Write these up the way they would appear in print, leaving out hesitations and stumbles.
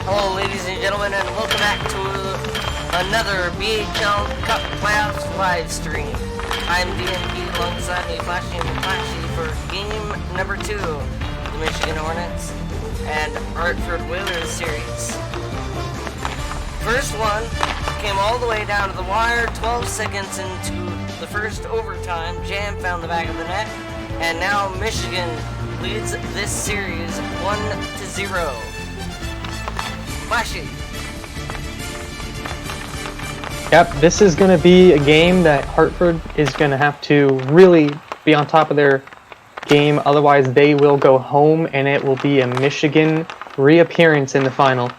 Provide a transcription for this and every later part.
Hello, ladies and gentlemen, and welcome back to another BHL Cup Playoffs live stream. I'm DNP alongside me, Flashee and Flashee, for game number 2, the Michigan Hornets and Hartford Whalers series. First one came all the way down to the wire, 12 seconds into the first overtime. Jam found the back of the net, and now Michigan leads this series 1-0. Flashee. Yep, this is going to be a game that Hartford is going to have to really be on top of their game, otherwise they will go home and it will be a Michigan reappearance in the final.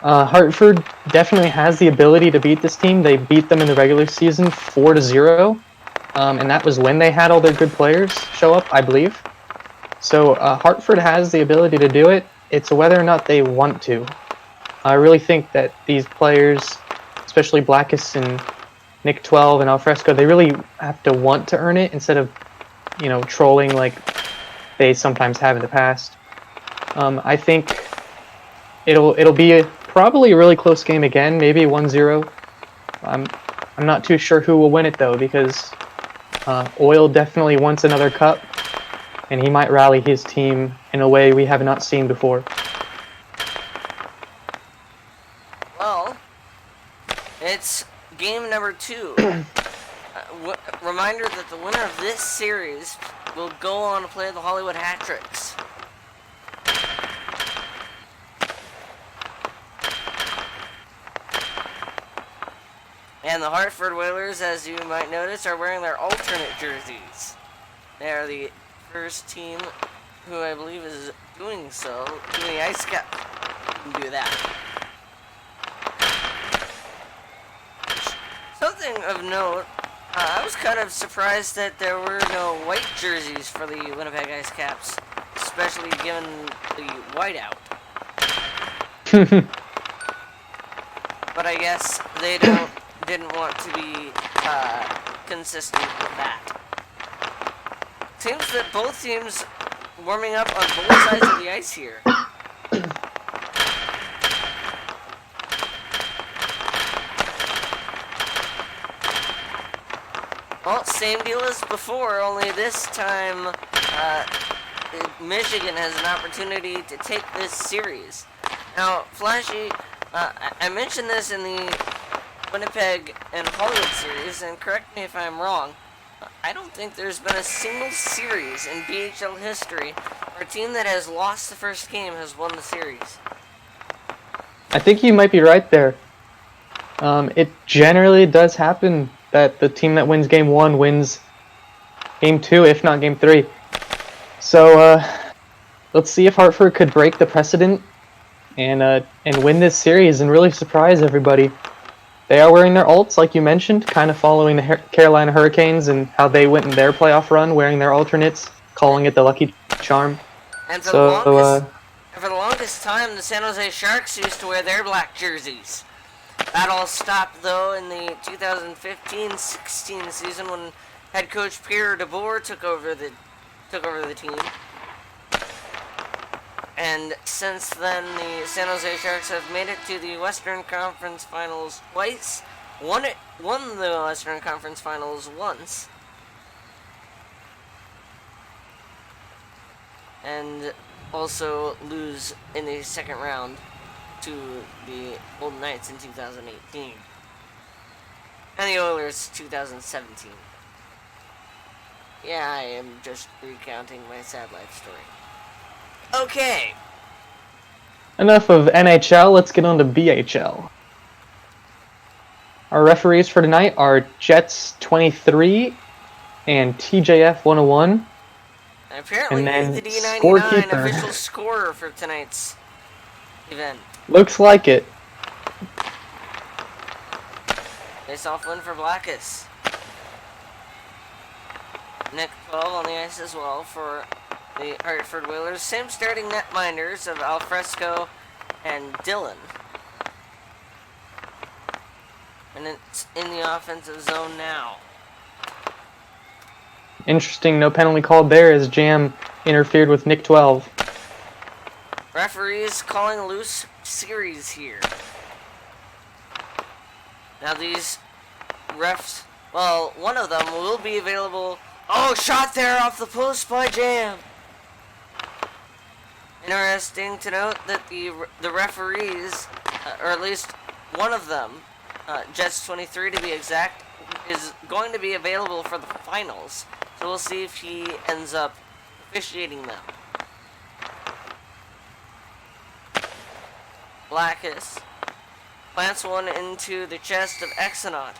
Hartford definitely has the ability to beat this team. They beat them in the regular season 4-0, and that was when they had all their good players show up, I believe. So Hartford has the ability to do it. It's whether or not they want to. I really think that these players, especially Blackus and Nick 12 and Alfresco, they really have to want to earn it instead of, trolling like they sometimes have in the past. I think it'll be probably a really close game again, maybe 1-0. I'm not too sure who will win it though, because Oil definitely wants another cup, and he might rally his team in a way we have not seen before. Well, it's game number 2. Reminder that the winner of this series will go on to play the Hollywood Hat-Tricks. And the Hartford Whalers, as you might notice, are wearing their alternate jerseys. They are the first team who I believe is doing so, doing the Ice Cup. You can do that. Something of note, I was kind of surprised that there were no white jerseys for the Winnipeg Ice Caps, especially given the whiteout. But I guess they didn't want to be consistent with that. Seems that both teams warming up on both sides of the ice here. Well, same deal as before, only this time Michigan has an opportunity to take this series. Now, Flashee, I mentioned this in the Winnipeg and Hollywood series, and correct me if I'm wrong, I don't think there's been a single series in BHL history where a team that has lost the first game has won the series. I think you might be right there. It generally does happen that the team that wins game 1 wins game 2, if not game 3. So let's see if Hartford could break the precedent and win this series and really surprise everybody. They are wearing their alts, like you mentioned, kind of following the Carolina Hurricanes and how they went in their playoff run, wearing their alternates, calling it the Lucky Charm. And for the longest time, the San Jose Sharks used to wear their black jerseys. That all stopped, though, in the 2015-16 season when head coach Pierre DeBoer took over the team. And since then, the San Jose Sharks have made it to the Western Conference Finals twice. Won the Western Conference Finals once. And also lose in the second round to the Golden Knights in 2018. And the Oilers 2017. Yeah, I am just recounting my sad life story. Okay. Enough of NHL, let's get on to BHL. Our referees for tonight are Jets 23 and TJF 101. And apparently and the D99 scorekeeper. official scorer for tonight's event. Looks like it. Face-off win for Blackus. Nick 12 on the ice as well for the Hartford Whalers. Same starting netminders of Alfresco and Dylan. And it's in the offensive zone now. Interesting, no penalty called there as Jam interfered with Nick 12. Referees calling loose series here. Now these refs, well, one of them will be available. Oh, shot there off the post by Jam. Interesting to note that the referees, or at least one of them, Jets 23 to be exact, is going to be available for the finals. So we'll see if he ends up officiating them. Blackus plants one into the chest of Exonaut.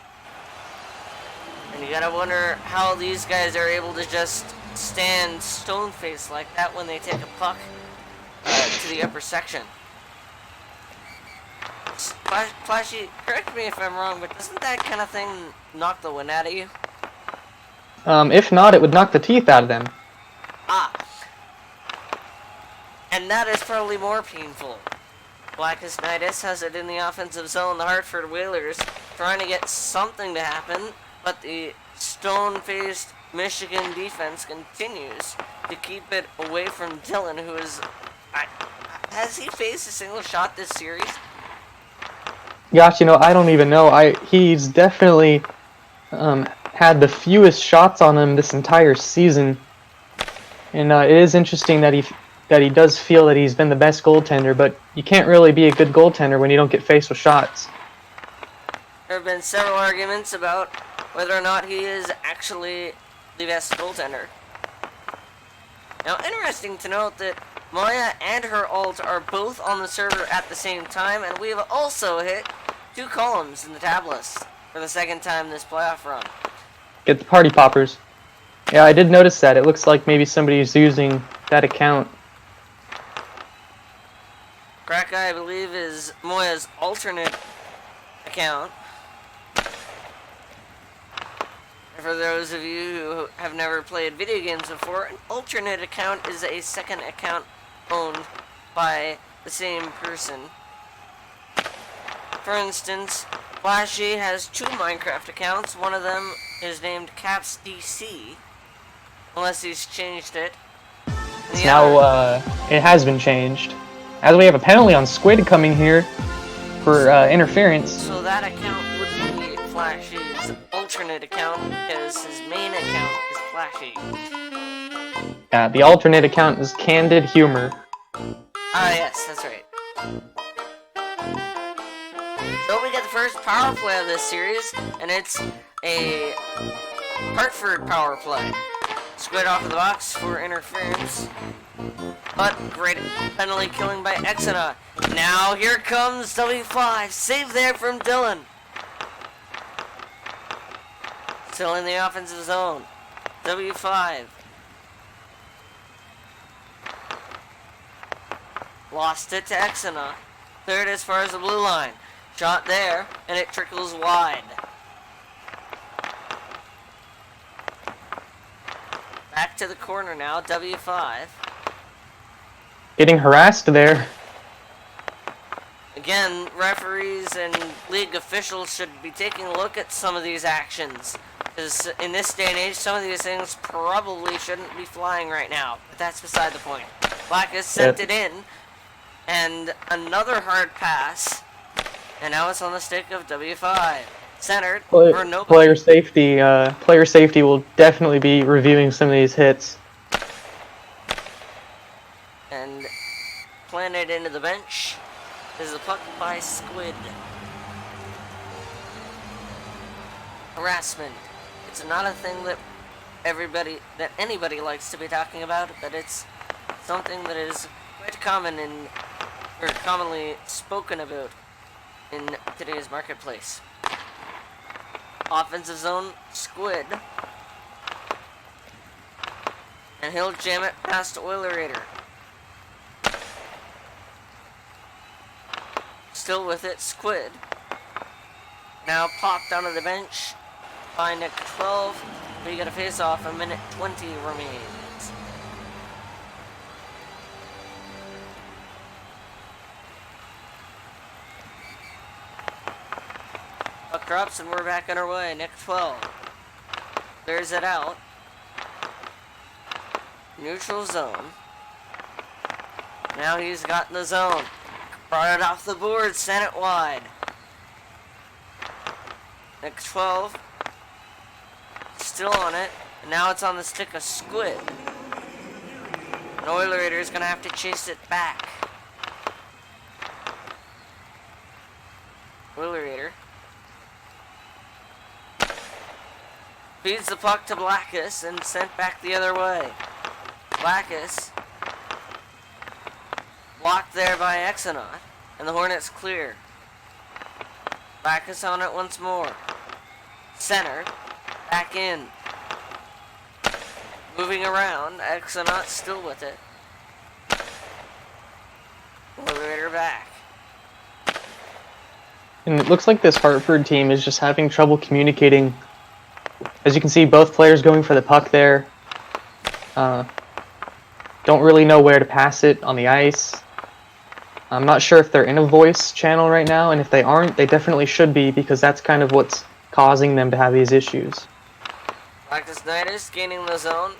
And you gotta wonder how these guys are able to just stand stone-faced like that when they take a puck to the upper section. Flashee, correct me if I'm wrong, but doesn't that kind of thing knock the wind out of you? If not, it would knock the teeth out of them. Ah. And that is probably more painful. Blackus Nidus has it in the offensive zone. The Hartford Whalers trying to get something to happen, but the stone-faced Michigan defense continues to keep it away from Dylan, who is... has he faced a single shot this series? Gosh, I don't even know. He's definitely had the fewest shots on him this entire season, and it is interesting that he does feel that he's been the best goaltender, but you can't really be a good goaltender when you don't get faced with shots. There have been several arguments about whether or not he is actually the best goaltender. Now, interesting to note that Maya and her ult are both on the server at the same time, and we have also hit 2 columns in the tab list for the second time this playoff run. Get the party poppers. Yeah, I did notice that. It looks like maybe somebody's using that account. Crack Guy, I believe, is Moya's alternate account. For those of you who have never played video games before, an alternate account is a second account owned by the same person. For instance, Flashee has 2 Minecraft accounts. One of them is named CapsDC, unless he's changed it. Now, it has been changed. As we have a penalty on Squid coming here for interference. So that account would be Flashee's alternate account, because his main account is Flashee. Yeah, the alternate account is Candid Humor. Ah, yes, that's right. So we get the first power play of this series, and it's a Hartford power play. Squid off of the box for interference, but great penalty killing by Exona. Now here comes W5, save there from Dylan. Still in the offensive zone, W5. Lost it to Exona. Cleared as far as the blue line. Shot there, and it trickles wide. Back to the corner now, W5. Getting harassed there. Again, referees and league officials should be taking a look at some of these actions. Because in this day and age, some of these things probably shouldn't be flying right now. But that's beside the point. Blackus sent it in. And another hard pass. And now it's on the stick of W5. Centered for nobody. Player safety will definitely be reviewing some of these hits. And planted into the bench is the puck by Squid. Harassment. It's not a thing that anybody likes to be talking about, but it's something that is quite common or commonly spoken about in today's marketplace. Offensive zone, Squid. And he'll jam it past Oilerator. Still with it, Squid. Now popped onto the bench by Nick 12. We got a face off, 1:20 remains. Puck drops and we're back on our way. Nick 12. Clears it out. Neutral zone. Now he's got in the zone. Brought it off the board, sent it wide. Next 12. Still on it. And now it's on the stick of Squid. And Oilerator is going to have to chase it back. Oilerator feeds the puck to Blackus and sent back the other way. Blackus blocked there by Exonaut, and the Hornets clear. Blackus on it once more. Center, back in. Moving around, Exonaut still with it. Oilerator back. And it looks like this Hartford team is just having trouble communicating. As you can see, both players going for the puck there. Don't really know where to pass it on the ice. I'm not sure if they're in a voice channel right now, and if they aren't, they definitely should be, because that's kind of what's causing them to have these issues. Blackus gaining the zone.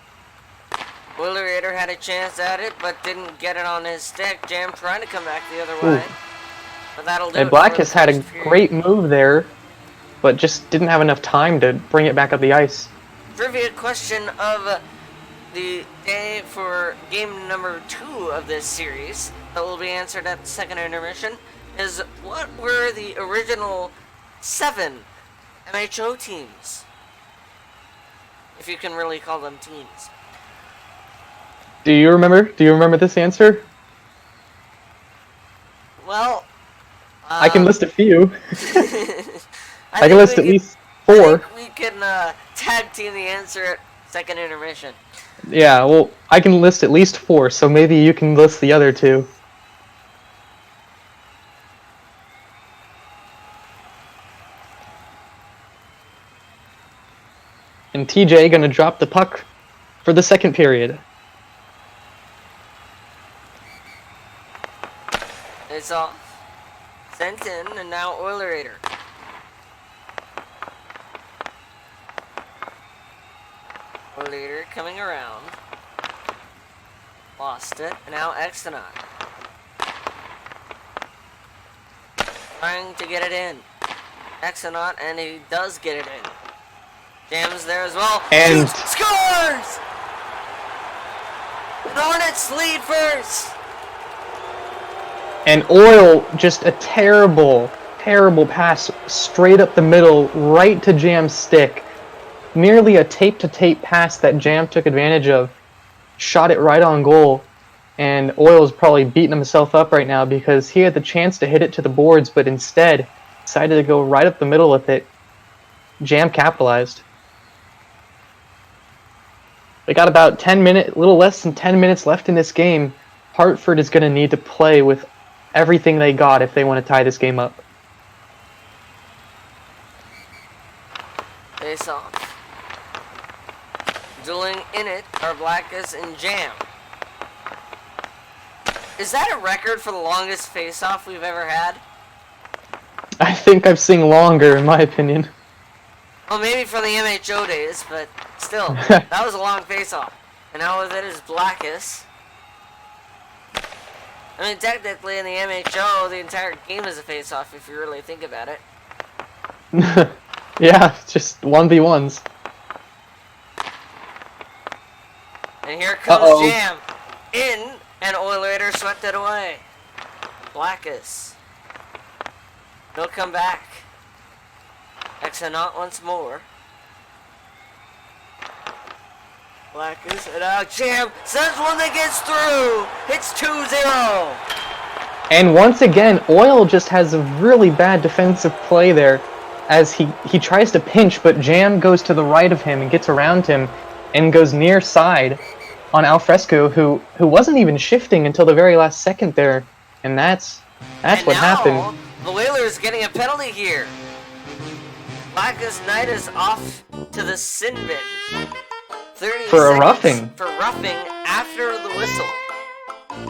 Oilerator had a chance at it, but didn't get it on his stick. Jam trying to come back the other way. But that'll do. And Blackus had a great move there, but just didn't have enough time to bring it back up the ice. Trivia question of the day for game number 2 of this series that will be answered at the second intermission is, what were the original 7 MHO teams? If you can really call them teams. Do you remember? Do you remember this answer? Well, I can list a few. I can think list at least 4. I think we can tag team the answer at second intermission. Yeah, well, I can list at least 4, so maybe you can list the other 2. And TJ gonna drop the puck for the second period. It's off. Sent in, and now Oilerator. Oilerator coming around. Lost it, and now Exonaut. Trying to get it in. Exonaut, and he does get it in. Jam's there as well. And shoots, scores! The Hornets lead first. And Oil, just a terrible, terrible pass straight up the middle, right to Jam's stick. Nearly a tape-to-tape pass that Jam took advantage of. Shot it right on goal. And Oil's probably beating himself up right now because he had the chance to hit it to the boards, but instead decided to go right up the middle with it. Jam capitalized. They got about 10 minutes, a little less than 10 minutes left in this game. Hartford is going to need to play with everything they got if they want to tie this game up. Face off. Dueling in it are Blackus and Jam. Is that a record for the longest face-off we've ever had? I think I've seen longer, in my opinion. Well, maybe from the MHO days, but still, that was a long face-off. And now with it is Blackus. I mean, technically in the MHO, the entire game is a face-off if you really think about it. Yeah, just 1v1s. And here comes Jam. In, and Oilerator swept it away. Blackus. He'll come back. Exonaut once more. Blackus, and now Jam sends one that gets through. It's 2-0. And once again, Oil just has a really bad defensive play there as he tries to pinch, but Jam goes to the right of him and gets around him and goes near side on Alfresco, who wasn't even shifting until the very last second there. And that's what happened. The Whalers getting a penalty here. Blackus Knight is off to the sin bin. 30 for a seconds roughing. For roughing after the whistle.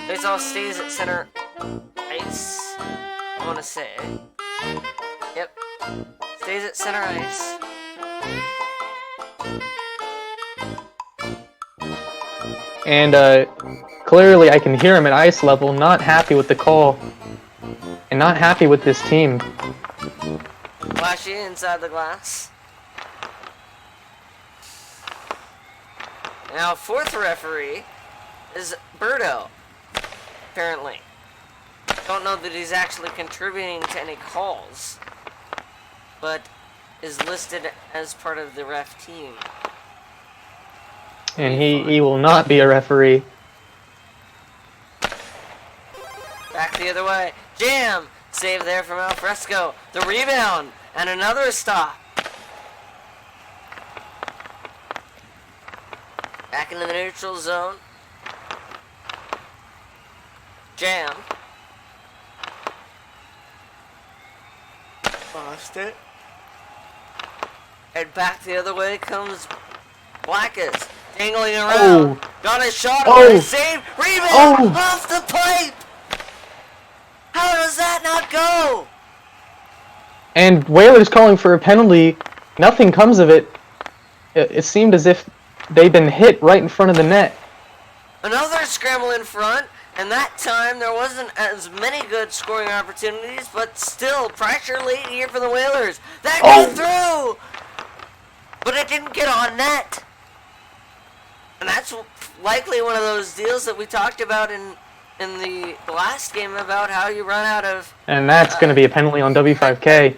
Faceoff stays at center ice. I want to say. Yep. Stays at center ice. And clearly I can hear him at ice level, not happy with the call. and not happy with this team. Flashee inside the glass. Now, fourth referee is Birdo, apparently. Don't know that he's actually contributing to any calls, but is listed as part of the ref team. And he will not be a referee. Back the other way. Jam! Save there from Alfresco. The rebound, and another stop. Back into the neutral zone. Jam. Lost it. And back the other way comes Blackis. Dangling around. Got a shot. Oh. Save. Rebound. Oh. Off the pipe. How does that not go? And Whalers calling for a penalty. Nothing comes of it. It seemed as if they'd been hit right in front of the net. Another scramble in front, and that time there wasn't as many good scoring opportunities, but still pressure late here for the Whalers. That got through, but it didn't get on net. And that's likely one of those deals that we talked about in the last game about how you run out of... And that's going to be a penalty on W5K.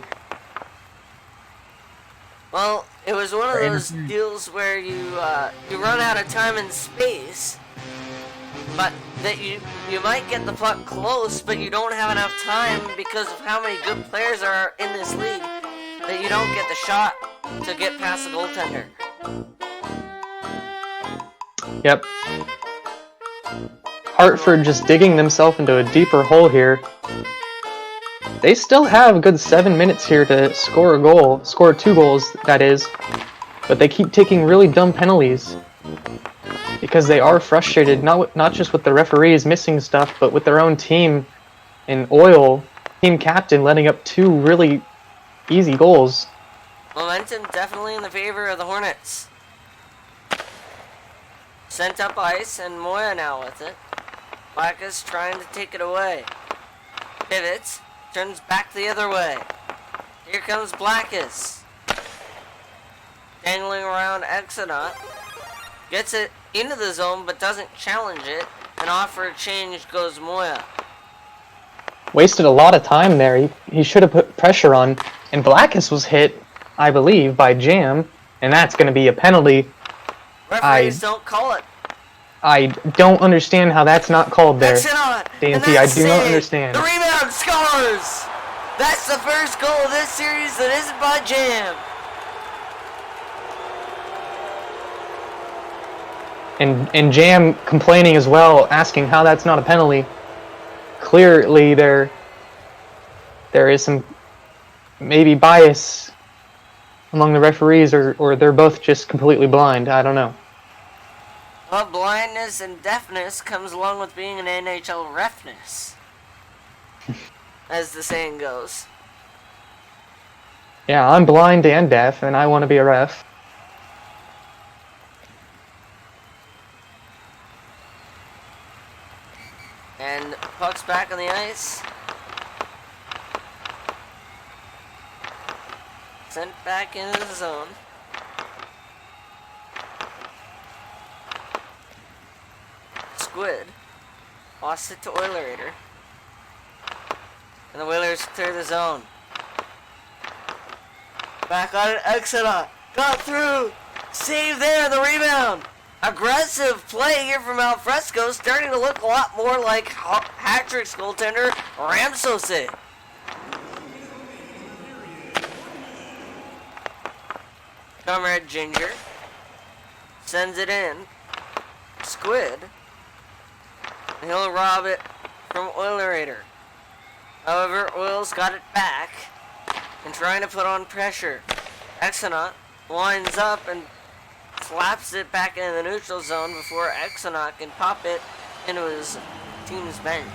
Well, it was one of those deals where you run out of time and space, but that you might get the puck close, but you don't have enough time because of how many good players are in this league that you don't get the shot to get past the goaltender. Yep. Hartford just digging themselves into a deeper hole here. They still have a good 7 minutes here to score a goal, score 2 goals, that is, but they keep taking really dumb penalties because they are frustrated, not just with the referees missing stuff, but with their own team and Oil, team captain, letting up 2 really easy goals. Momentum definitely in the favor of the Hornets. Sent up ice, and Moya now with it. Blackus trying to take it away. Pivots, turns back the other way. Here comes Blackus. Dangling around Exonaut. Gets it into the zone, but doesn't challenge it. And off for a change goes Moya. Wasted a lot of time there. He should have put pressure on. And Blackus was hit, I believe, by Jam. And that's going to be a penalty. Referees don't call it. I don't understand how that's not called there. DNP, I do not understand. The rebound scores! That's the first goal of this series that isn't by Jam. And Jam complaining as well, asking how that's not a penalty. Clearly there is some maybe bias among the referees, or they're both just completely blind. I don't know. Well, blindness and deafness comes along with being an NHL refness, as the saying goes. Yeah, I'm blind and deaf, and I want to be a ref. And puck's back on the ice. Sent back into the zone. Squid lost it to Oilerator. And the Whalers clear the zone. Back on it, Exonaut. Got through. Save there, the rebound. Aggressive play here from Alfresco, starting to look a lot more like Hat-Trick's goaltender, Ramsose. Comrade Ginger sends it in. Squid. And he'll rob it from Oilerator. However, Oil's got it back and trying to put on pressure. Exonaut winds up and slaps it back into the neutral zone before Exonaut can pop it into his team's bench.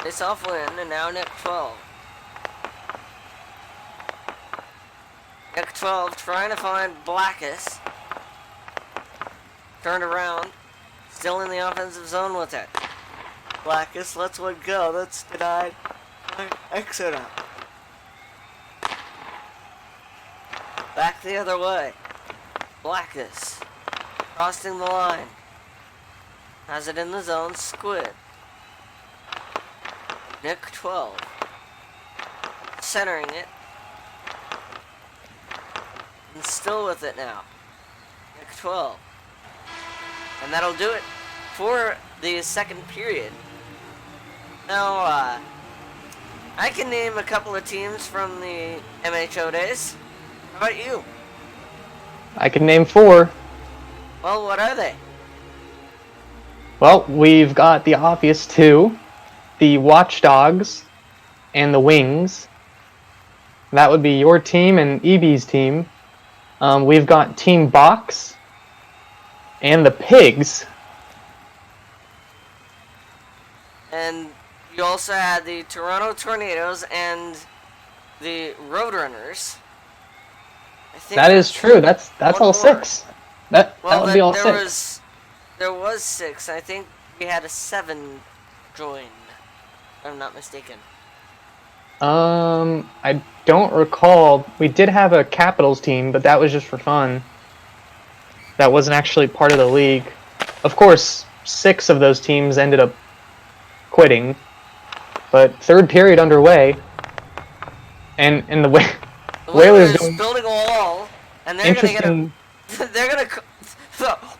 Face-off win, and now net 12. Nick 12 trying to find Blackus. Turned around. Still in the offensive zone with it. Blackus lets one go. That's denied. Exeter. Back the other way. Blackus. Crossing the line. Has it in the zone. Squid. Nick 12. Centering it. And still with it now. Nick 12. And that'll do it for the second period. Now, I can name a couple of teams from the MHO days. How about you? I can name 4. Well, what are they? Well, we've got the obvious 2, the Watchdogs and the Wings. That would be your team and EB's team. We've got Team Box and the Pigs. And you also had the Toronto Tornadoes and the Roadrunners. I think That is true. That's all 6. That would be all 6. There was 6. I think we had a 7 join. If I'm not mistaken. I don't recall. We did have a Capitals team, but that was just for fun. That wasn't actually part of the league. Of course, 6 of those teams ended up quitting. But third period underway, and the Whalers building a wall, and they're gonna get a. They're gonna.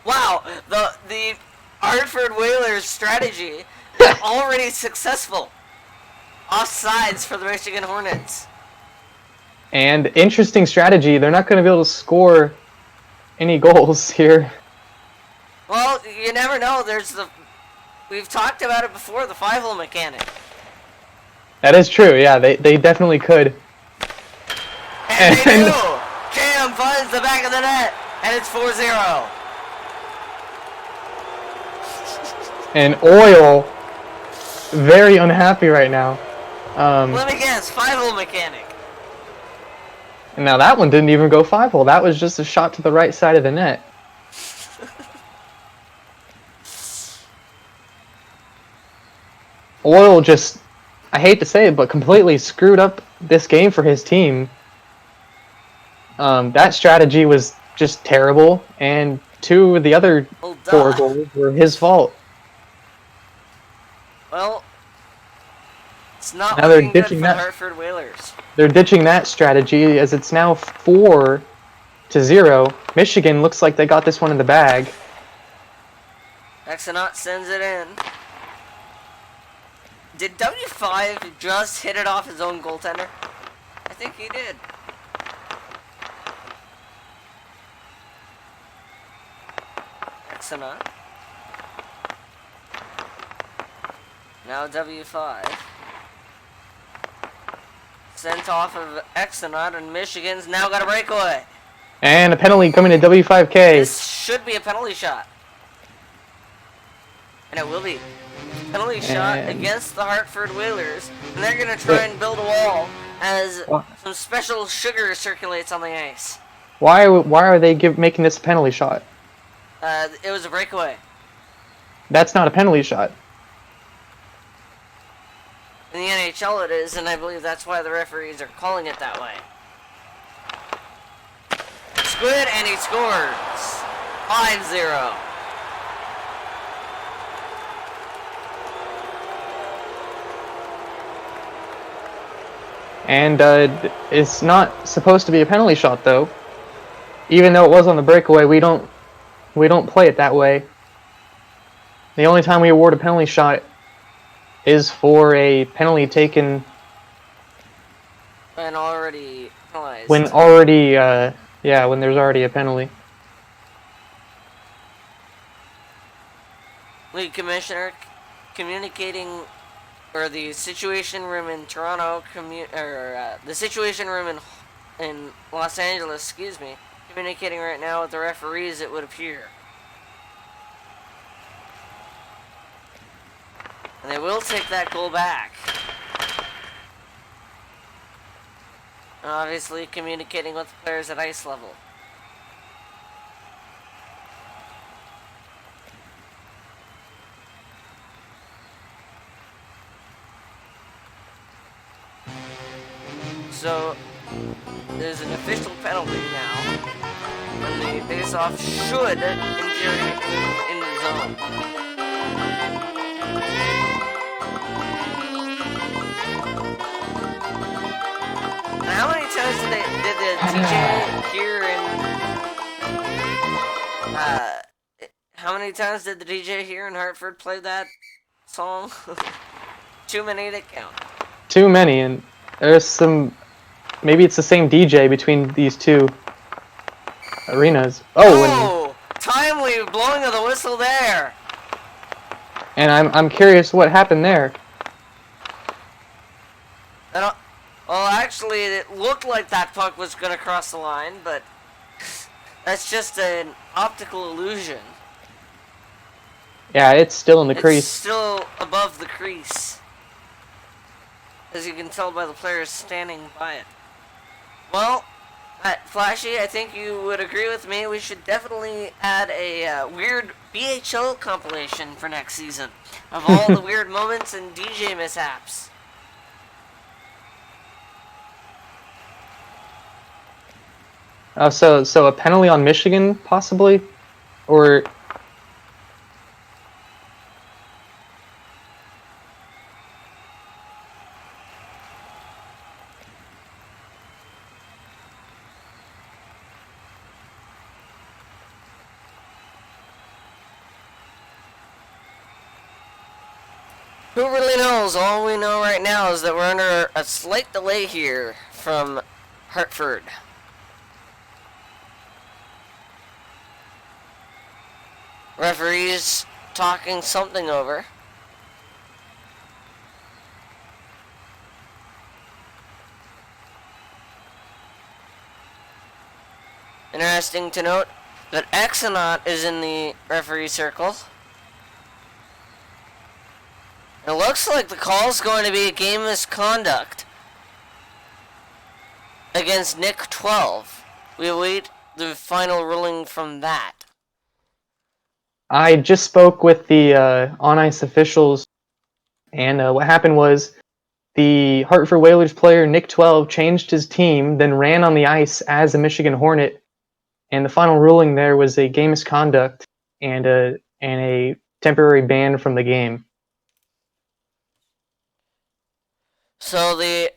Wow, the Hartford Whalers strategy is already successful. Offsides for the Michigan Hornets. And interesting strategy. They're not going to be able to score any goals here. Well, you never know. We've talked about it before, the 5-hole mechanic. That is true, yeah, they definitely could. And they do! Cam finds the back of the net, and it's 4-0. And Oil, very unhappy right now. Let me guess, 5-hole mechanic. And now that one didn't even go 5-hole. That was just a shot to the right side of the net. Oil just, I hate to say it, but completely screwed up this game for his team. That strategy was just terrible, and 2 of the other 4 goals were his fault. Well, it's not now looking good for the Hartford Whalers. They're ditching that strategy as it's now 4-0. Michigan looks like they got this one in the bag. Exenaut sends it in. Did W5 just hit it off his own goaltender? I think he did. Exenaut. Now W5. Sent off of Exenaut, and Michigan's now got a breakaway. And a penalty coming to W5K. This should be a penalty shot. And it will be. Penalty shot against the Hartford Whalers. And they're going to try and build a wall as some special sugar circulates on the ice. Why are they making this a penalty shot? It was a breakaway. That's not a penalty shot. In the NHL it is, and I believe that's why the referees are calling it that way. Squid, and he scores! 5-0. And it's not supposed to be a penalty shot, though. Even though it was on the breakaway, we don't play it that way. The only time we award a penalty shot is for a penalty taken and already penalized. When there's already a penalty. League commissioner communicating, or the situation room in Toronto, the situation room in Los Angeles, excuse me, communicating right now with the referees, it would appear. And they will take that goal back. and obviously communicating with the players at ice level. So, there's an official penalty now, and the face-off should, in theory, move in the zone. Now, how many times did the DJ here how many times did the DJ here in Hartford play that song? Too many to count. Too many, and there's some. Maybe it's the same DJ between these two arenas. Oh, timely blowing of the whistle there. And I'm curious what happened there. Well, actually, it looked like that puck was going to cross the line, but that's just an optical illusion. Yeah, it's still in the crease. It's still above the crease, as you can tell by the players standing by it. Well, Flashee, I think you would agree with me. We should definitely add a weird BHL compilation for next season of all the weird moments and DJ mishaps. So a penalty on Michigan, possibly? Or... Who really knows? All we know right now is that we're under a slight delay here from Hartford. Referees talking something over. Interesting to note that Exonaut is in the referee circle. It looks like the call is going to be a game misconduct against Nick 12. We await the final ruling from that. I just spoke with the on-ice officials, and what happened was the Hartford Whalers player Nick 12 changed his team, then ran on the ice as a Michigan Hornet, and the final ruling there was a game misconduct and a temporary ban from the game. So the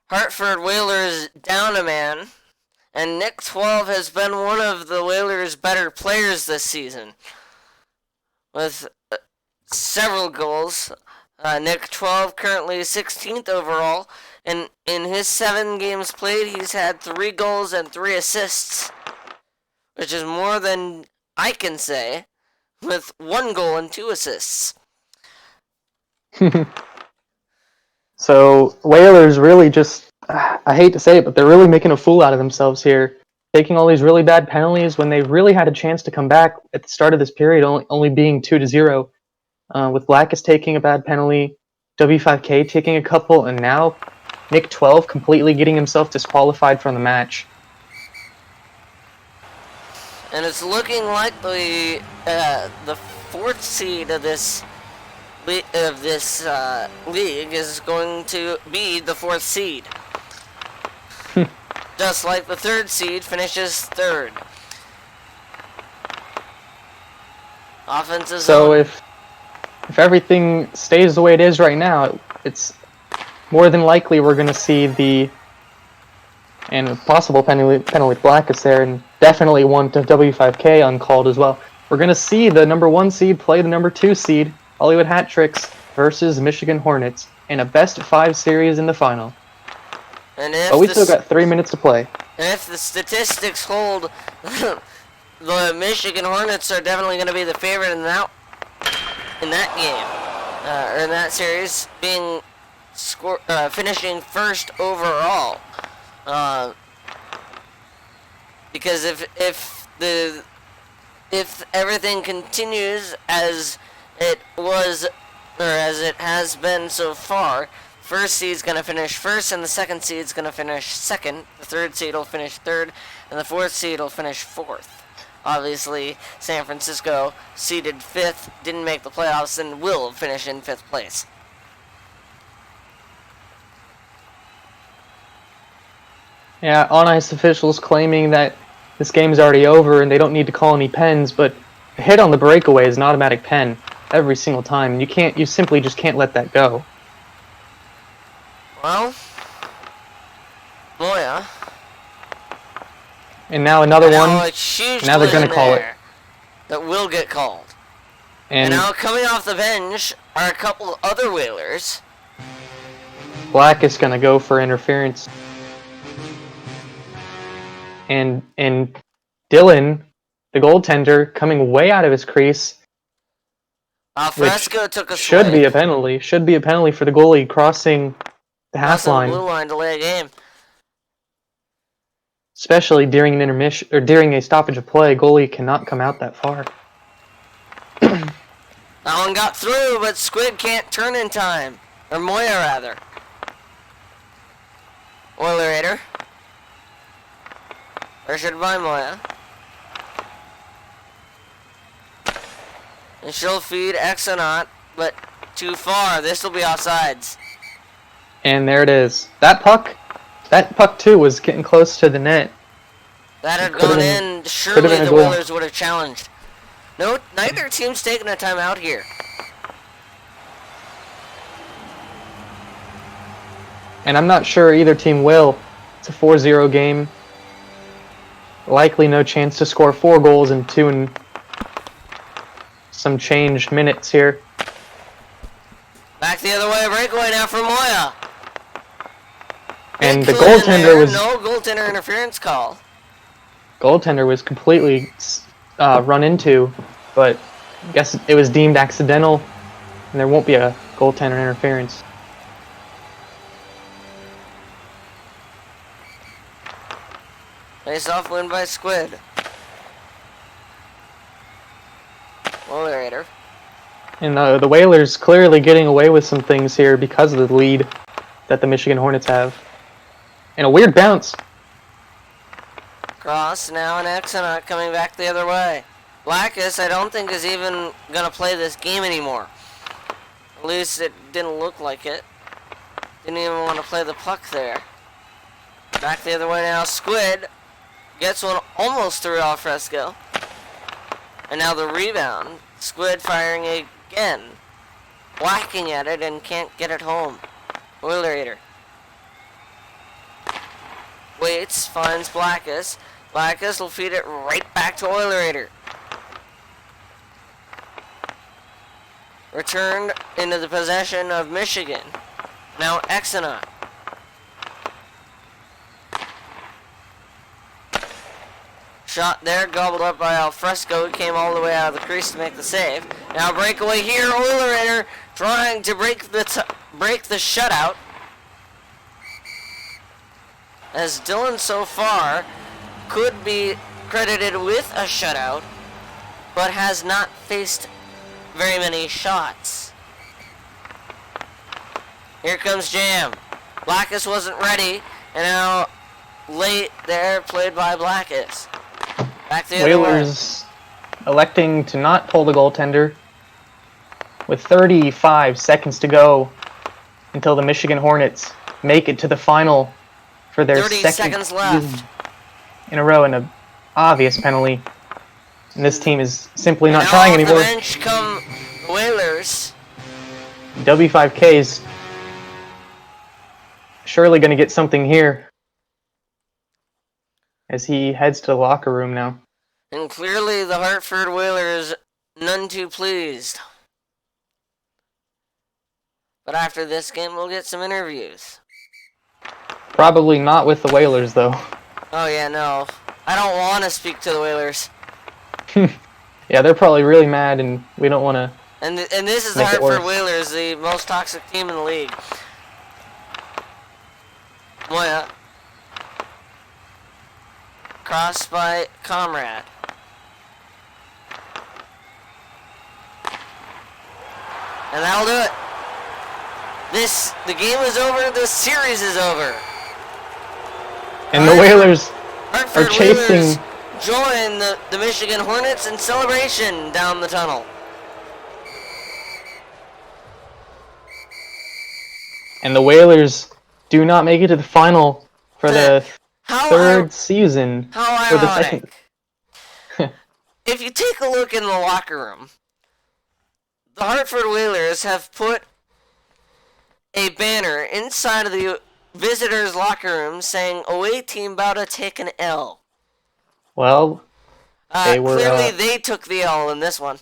Hartford Whalers down a man, and Nick 12 has been one of the Whalers' better players this season, with several goals. Nick 12 currently 16th overall, and in his 7 games played, he's had 3 goals and 3 assists, which is more than I can say, with 1 goal and 2 assists. So Whalers really just, I hate to say it, but they're really making a fool out of themselves here, taking all these really bad penalties when they really had a chance to come back at the start of this period, only being 2-0. With Blackus taking a bad penalty, W5K taking a couple, and now Nick 12 completely getting himself disqualified from the match. And it's looking like the 4th seed of this league is going to be the 4th seed. Just like the 3rd seed finishes 3rd. Offensive So zone. if everything stays the way it is right now, it's more than likely we're going to see the and possible penalty Blackus there, and definitely one to W5K uncalled as well. We're going to see the number 1 seed play the number 2 seed, Hollywood Hat Tricks, versus Michigan Hornets in a best-of-5 series in the final. But we still got 3 minutes to play. And if the statistics hold, the Michigan Hornets are definitely going to be the favorite in that game, or in that series, being finishing 1st overall. Because if everything continues as it was, or as it has been so far, first seed's going to finish first, and the second seed's going to finish second. The third seed will finish third, and the fourth seed will finish fourth. Obviously, San Francisco, seeded fifth, didn't make the playoffs, and will finish in fifth place. Yeah, on-ice officials claiming that this game's already over and they don't need to call any pens, but a hit on the breakaway is an automatic pen every single time, and you simply just can't let that go. Well, Moya. And now another one. Now they're going to call it. That will get called. And now coming off the bench are a couple of other Whalers. Black is going to go for interference. And Dylan, the goaltender, coming way out of his crease. Fresco took a should be a penalty. Should be a penalty for the goalie crossing the half line. Blue line to lay a game. Especially during an intermission or during a stoppage of play, goalie cannot come out that far. That one got through, but Squid can't turn in time. Or Moya, rather. Oilerator. Pressured by Moya. And she'll feed Exonaut, but too far. This will be offsides. And there it is. That puck too was getting close to the net. That had gone in. Surely the Whalers would have challenged. No, neither team's taking a timeout here. And I'm not sure either team will. It's a 4-0 game. Likely no chance to score 4 goals in 2 and some changed minutes here. Back the other way, breakaway now for Moya. And the goaltender was... No goaltender interference call. Goaltender was completely run into, but I guess it was deemed accidental, and there won't be a goaltender interference. Face-off win by Squid. Oilerator. And the Whalers clearly getting away with some things here because of the lead that the Michigan Hornets have. And a weird bounce. Cross now, and Exonaut coming back the other way. Blackus, I don't think, is even going to play this game anymore. At least it didn't look like it. Didn't even want to play the puck there. Back the other way now, Squid gets one almost through Alfresco. And now the rebound. Squid firing again. Whacking at it and can't get it home. Oilerator. Waits, finds Blackus. Blackus will feed it right back to Oilerator. Returned into the possession of Michigan. Now Exonaut. Shot there, gobbled up by Alfresco, who came all the way out of the crease to make the save. Now breakaway here, Oilerator trying to break the shutout. As Dylan so far could be credited with a shutout, but has not faced very many shots. Here comes Jam. Blackus wasn't ready, and now late there, played by Blackus. Back the other way. Whalers electing to not pull the goaltender with 35 seconds to go until the Michigan Hornets make it to the final for their 30 second seconds left in a row, and an obvious penalty. And this team is simply not now trying off anymore. The bench come Whalers. W5K's surely going to get something here as he heads to the locker room now. And clearly the Hartford Whalers none too pleased. But after this game, we'll get some interviews. Probably not with the Whalers, though. Oh yeah, no. I don't want to speak to the Whalers. Yeah, they're probably really mad, and we don't want to. And this is the make it Hartford worse. Whalers, the most toxic team in the league. Moya. Crossed by Comrade. And that'll do it. The game is over. The series is over. And the Whalers Hartford are chasing. Whalers join the Michigan Hornets in celebration down the tunnel. And the Whalers do not make it to the final for the third season. How Or the ironic. second. If you take a look in the locker room, the Hartford Whalers have put a banner inside of the visitors' locker room saying, "Away team bout to take an L." Well, they were... clearly they took the L in this one.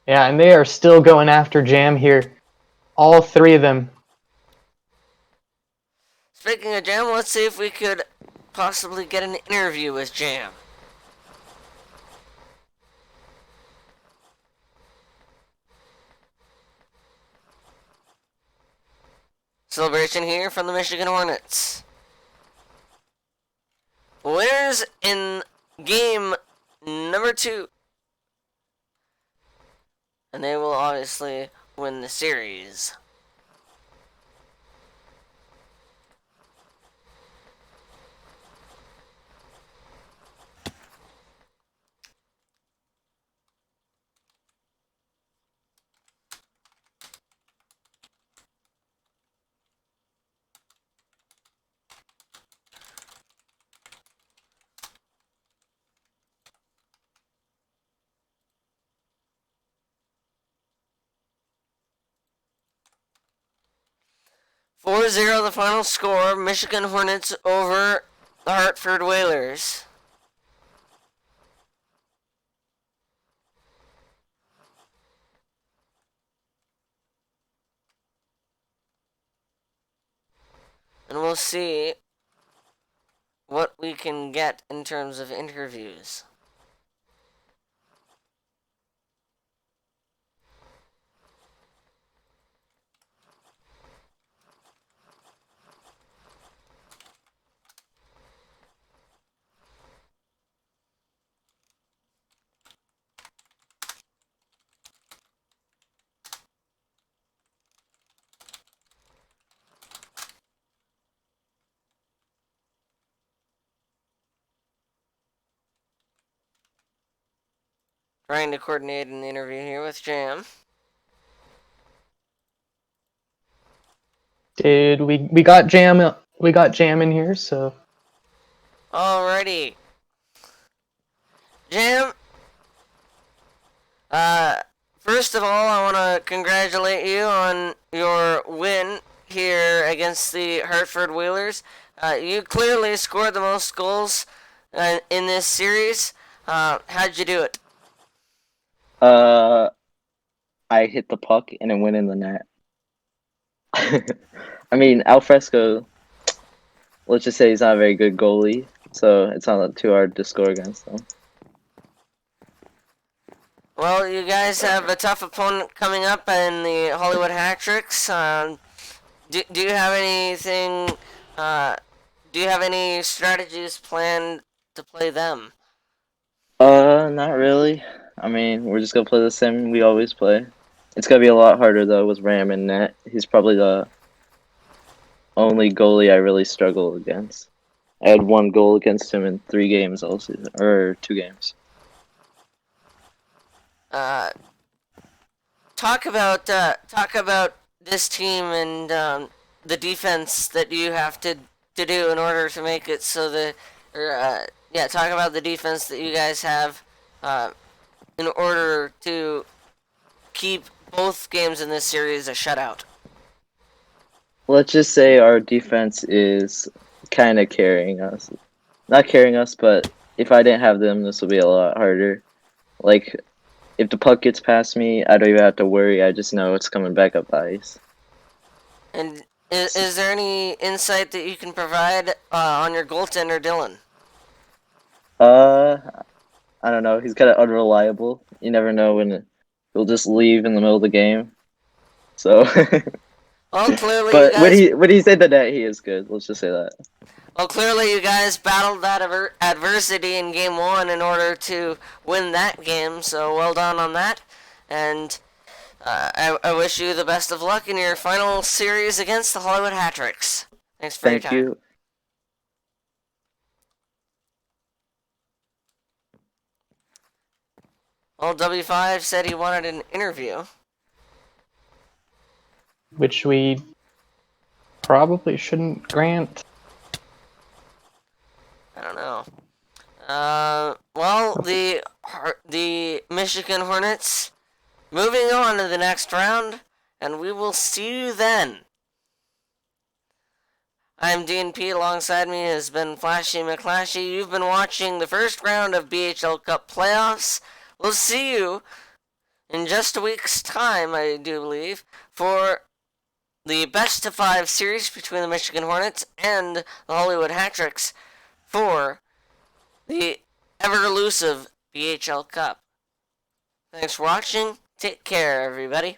Yeah, and they are still going after Jam here. All three of them. Speaking of Jam, let's see if we could possibly get an interview with Jam. Celebration here from the Michigan Hornets. Winners in game number 2. And they will obviously win the series. Four 0 the final score. Michigan Hornets over the Hartford Whalers. And we'll see what we can get in terms of interviews. Trying to coordinate an interview here with Jam. We got Jam? We got Jam in here, so. Alrighty. Jam. First of all, I want to congratulate you on your win here against the Hartford Whalers. You clearly scored the most goals in this series. How'd you do it? I hit the puck and it went in the net. I mean, Alfresco, let's just say he's not a very good goalie, so it's not too hard to score against him. Well, you guys have a tough opponent coming up in the Hollywood Hat-Tricks. Do you have anything, do you have any strategies planned to play them? Not really. I mean, we're just gonna play the same we always play. It's gonna be a lot harder though with Ram in net. He's probably the only goalie I really struggle against. I had 1 goal against him in 3 games all season, or 2 games. Talk about this team and the defense that you have to do in order to make it so talk about the defense that you guys have in order to keep both games in this series a shutout. Let's just say our defense is kind of carrying us. Not carrying us, but if I didn't have them, this would be a lot harder. Like, if the puck gets past me, I don't even have to worry. I just know it's coming back up the ice. And is there any insight that you can provide on your goaltender, Dylan? I don't know. He's kind of unreliable. You never know when he'll just leave in the middle of the game. So. Well, clearly, but when he said the net, he is good. Let's just say that. Well, clearly, you guys battled that adversity in Game 1 in order to win that game. So well done on that. And I wish you the best of luck in your final series against the Hollywood Hat-Tricks. Thanks for your Thank time. you. Well, W5 said he wanted an interview. Which we probably shouldn't grant. I don't know. Well, the Michigan Hornets moving on to the next round, and we will see you then. I'm DNP. Alongside me has been Flashee McClashee. You've been watching the first round of BHL Cup playoffs. We'll see you in just a week's time, I do believe, for the best of 5 series between the Michigan Hornets and the Hollywood Hat-Tricks for the ever-elusive BHL Cup. Thanks for watching. Take care, everybody.